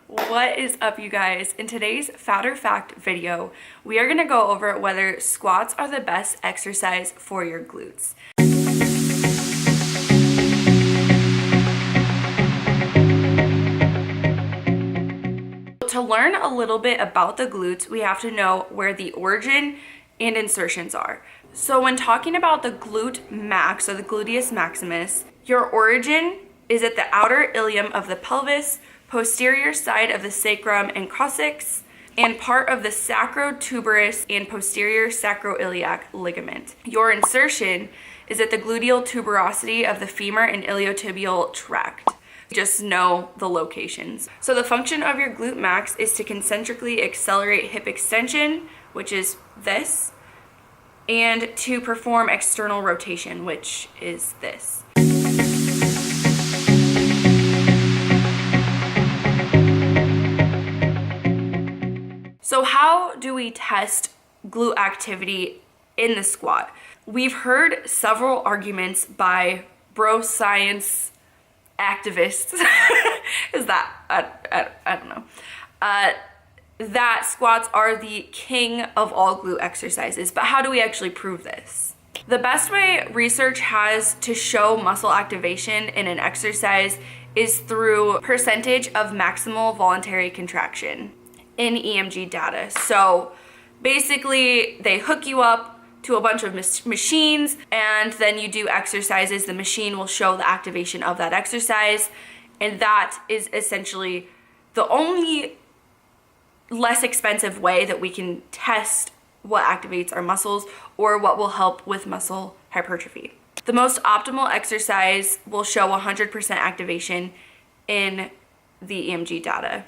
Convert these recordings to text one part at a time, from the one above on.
What is up, you guys? In today's Fat or Fact video, we are going to go over whether squats are the best exercise for your glutes. To learn a little bit about the glutes, we have to know where the origin and insertions are. So when talking about the glute max or the gluteus maximus, your origin is at the outer ilium of the pelvis, posterior side of the sacrum and coccyx, and part of the sacrotuberous and posterior sacroiliac ligament. Your insertion is at the gluteal tuberosity of the femur and iliotibial tract. Just know the locations. So the function of your glute max is to concentrically accelerate hip extension, which is this, and to perform external rotation, which is this. So how do we test glute activity in the squat? We've heard several arguments by bro science activists, is that, I don't know, that squats are the king of all glute exercises. But how do we actually prove this? The best way research has to show muscle activation in an exercise is through percentage of maximal voluntary contraction in EMG data. So basically they hook you up to a bunch of machines and then you do exercises. The machine will show the activation of that exercise, and that is essentially the only less expensive way that we can test what activates our muscles or what will help with muscle hypertrophy. The most optimal exercise will show 100% activation in the EMG data.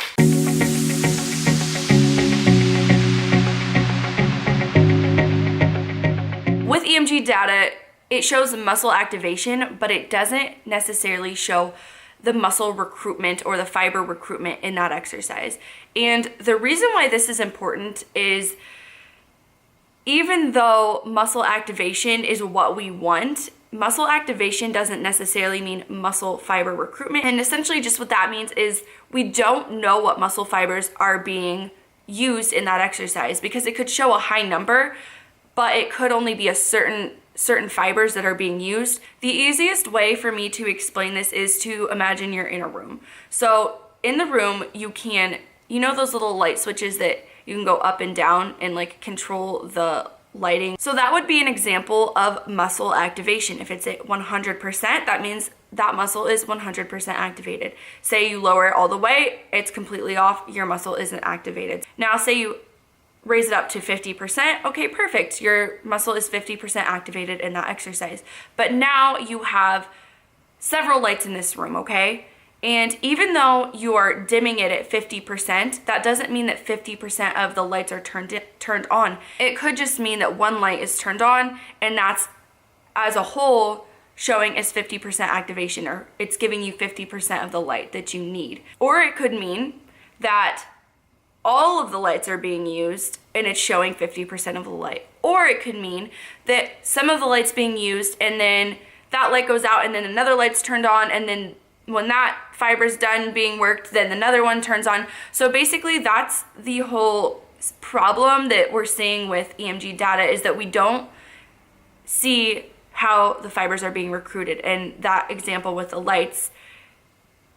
With EMG data, it shows muscle activation, but it doesn't necessarily show the muscle recruitment or the fiber recruitment in that exercise. And the reason why this is important is even though muscle activation is what we want, muscle activation doesn't necessarily mean muscle fiber recruitment. And essentially just what that means is we don't know what muscle fibers are being used in that exercise, because it could show a high number, but it could only be a certain fibers that are being used. The easiest way for me to explain this is to imagine you're in a room. So in the room, you know those little light switches that you can go up and down and like control the lighting. So that would be an example of muscle activation. If it's at 100%, that means that muscle is 100% activated. Say you lower it all the way, it's completely off, your muscle isn't activated. Now say you raise it up to 50%, okay, perfect. Your muscle is 50% activated in that exercise. But now you have several lights in this room, okay? And even though you are dimming it at 50%, that doesn't mean that 50% of the lights are turned on. It could just mean that one light is turned on, and that's as a whole showing as 50% activation, or it's giving you 50% of the light that you need. Or it could mean that all of the lights are being used and it's showing 50% of the light. Or it could mean that some of the lights being used and then that light goes out and then another light's turned on, and then when that fiber's done being worked, then another one turns on. So basically that's the whole problem that we're seeing with EMG data, is that we don't see how the fibers are being recruited. And that example with the lights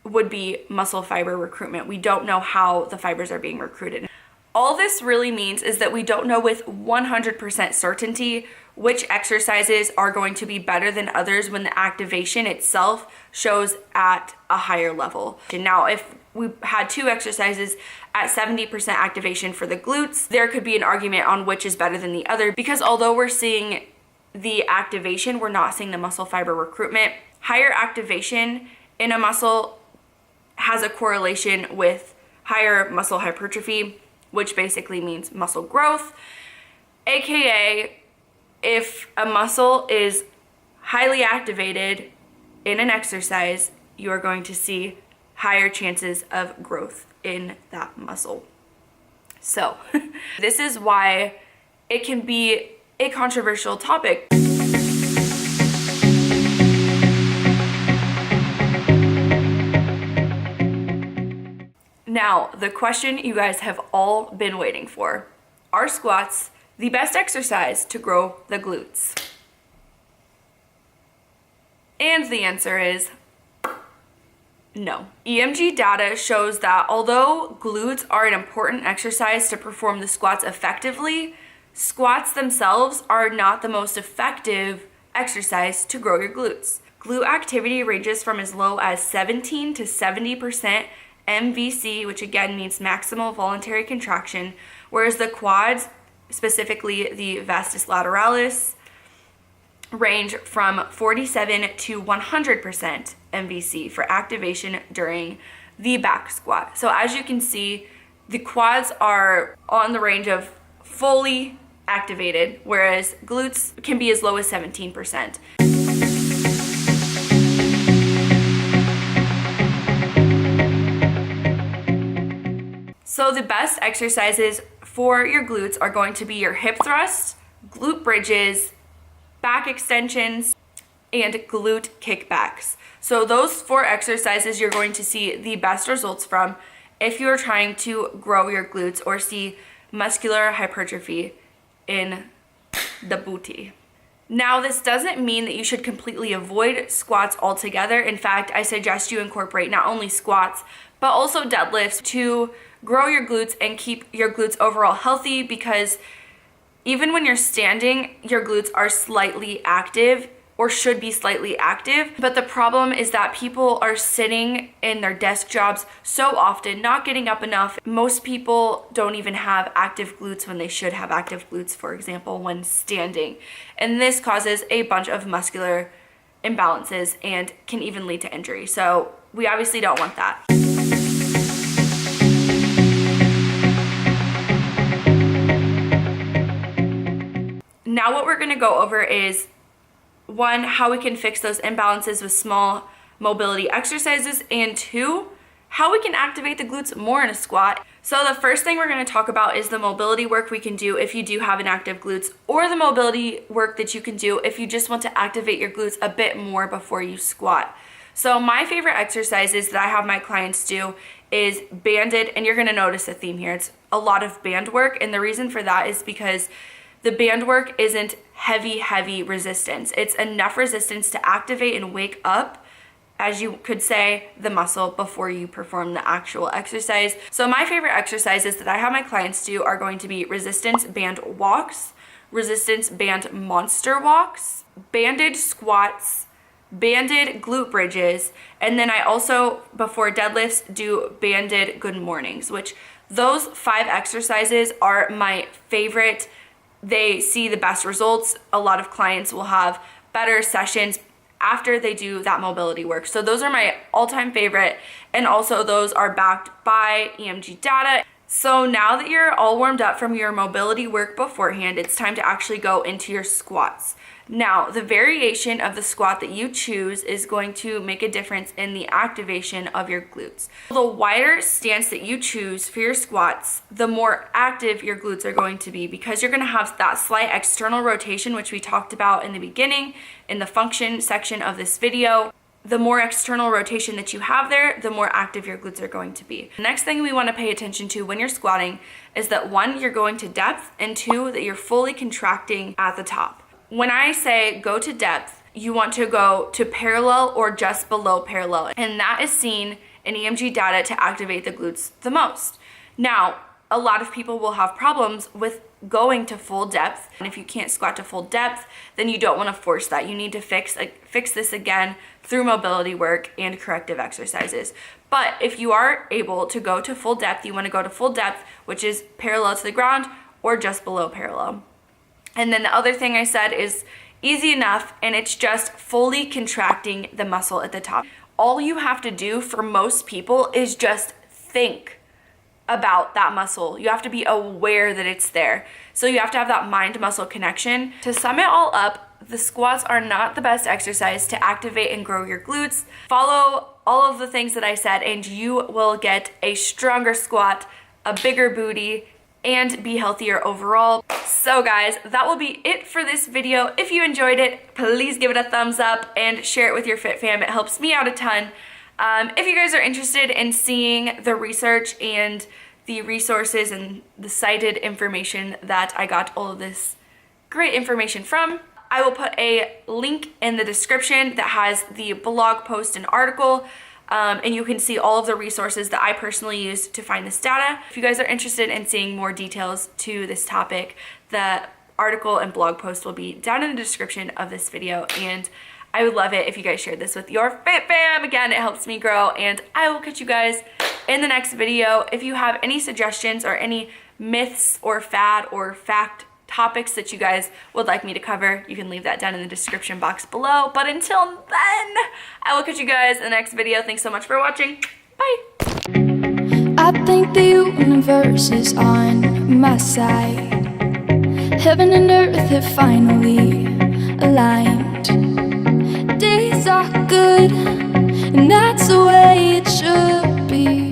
would be muscle fiber recruitment. We don't know how the fibers are being recruited. All this really means is that we don't know with 100% certainty which exercises are going to be better than others when the activation itself shows at a higher level. And now if we had two exercises at 70% activation for the glutes, there could be an argument on which is better than the other, because although we're seeing the activation, we're not seeing the muscle fiber recruitment. Higher activation in a muscle has a correlation with higher muscle hypertrophy, which basically means muscle growth, aka if a muscle is highly activated in an exercise, you are going to see higher chances of growth in that muscle. So this is why it can be a controversial topic. Now, the question you guys have all been waiting for. Are squats the best exercise to grow the glutes? And the answer is no. EMG data shows that although glutes are an important exercise to perform the squats effectively, squats themselves are not the most effective exercise to grow your glutes. Glute activity ranges from as low as 17 to 70% MVC, which again means maximal voluntary contraction, whereas the quads, specifically the vastus lateralis, range from 47 to 100% MVC for activation during the back squat. So as you can see, the quads are on the range of fully activated, whereas glutes can be as low as 17%. So the best exercises for your glutes are going to be your hip thrusts, glute bridges, back extensions, and glute kickbacks. So those 4 exercises you're going to see the best results from if you're trying to grow your glutes or see muscular hypertrophy in the booty. Now, this doesn't mean that you should completely avoid squats altogether. In fact, I suggest you incorporate not only squats, but also deadlifts to grow your glutes and keep your glutes overall healthy, because even when you're standing, your glutes are slightly active or should be slightly active. But the problem is that people are sitting in their desk jobs so often, not getting up enough. Most people don't even have active glutes when they should have active glutes, for example, when standing. And this causes a bunch of muscular imbalances and can even lead to injury. So we obviously don't want that. Now what we're gonna go over is 1, how we can fix those imbalances with small mobility exercises, and 2, how we can activate the glutes more in a squat. So the first thing we're gonna talk about is the mobility work we can do if you do have an active glutes, or the mobility work that you can do if you just want to activate your glutes a bit more before you squat. So my favorite exercises that I have my clients do is banded, and you're gonna notice a theme here. It's a lot of band work, and the reason for that is because the band work isn't heavy resistance. It's enough resistance to activate and wake up, as you could say, the muscle before you perform the actual exercise. So my favorite exercises that I have my clients do are going to be resistance band walks, resistance band monster walks, banded squats, banded glute bridges, and then I also, before deadlifts, do banded good mornings, which those 5 exercises are my favorite. They see the best results. A lot of clients will have better sessions after they do that mobility work. So those are my all-time favorite, and also those are backed by EMG data. So now that you're all warmed up from your mobility work beforehand, it's time to actually go into your squats. Now, the variation of the squat that you choose is going to make a difference in the activation of your glutes. The wider stance that you choose for your squats, the more active your glutes are going to be, because you're going to have that slight external rotation, which we talked about in the beginning in the function section of this video. The more external rotation that you have there, the more active your glutes are going to be. The next thing we want to pay attention to when you're squatting is that 1, you're going to depth, and 2, that you're fully contracting at the top. When I say go to depth, you want to go to parallel or just below parallel, and that is seen in EMG data to activate the glutes the most. Now, a lot of people will have problems with going to full depth, and if you can't squat to full depth, then you don't want to force that. You need to fix this again through mobility work and corrective exercises. But if you are able to go to full depth, you want to go to full depth, which is parallel to the ground or just below parallel. And then the other thing I said is easy enough, and it's just fully contracting the muscle at the top. All you have to do for most people is just think about that muscle. You have to be aware that it's there. So you have to have that mind-muscle connection. To sum it all up, the squats are not the best exercise to activate and grow your glutes. Follow all of the things that I said, and you will get a stronger squat, a bigger booty, and be healthier overall. So guys, that will be it for this video. If you enjoyed it, please give it a thumbs up and share it with your fit fam. It helps me out a ton. If you guys are interested in seeing the research and the resources and the cited information that I got all of this great information from, I will put a link in the description that has the blog post and article, and you can see all of the resources that I personally used to find this data. If you guys are interested in seeing more details to this topic, the article and blog post will be down in the description of this video, and I would love it if you guys shared this with your fit fam. Again, it helps me grow, and I will catch you guys in the next video. If you have any suggestions or any myths or fad or fact topics that you guys would like me to cover, you can leave that down in the description box below. But until then, I will catch you guys in the next video. Thanks so much for watching. Bye. I think the universe is on my side. Heaven and earth have finally aligned. Days are good, and that's the way it should be.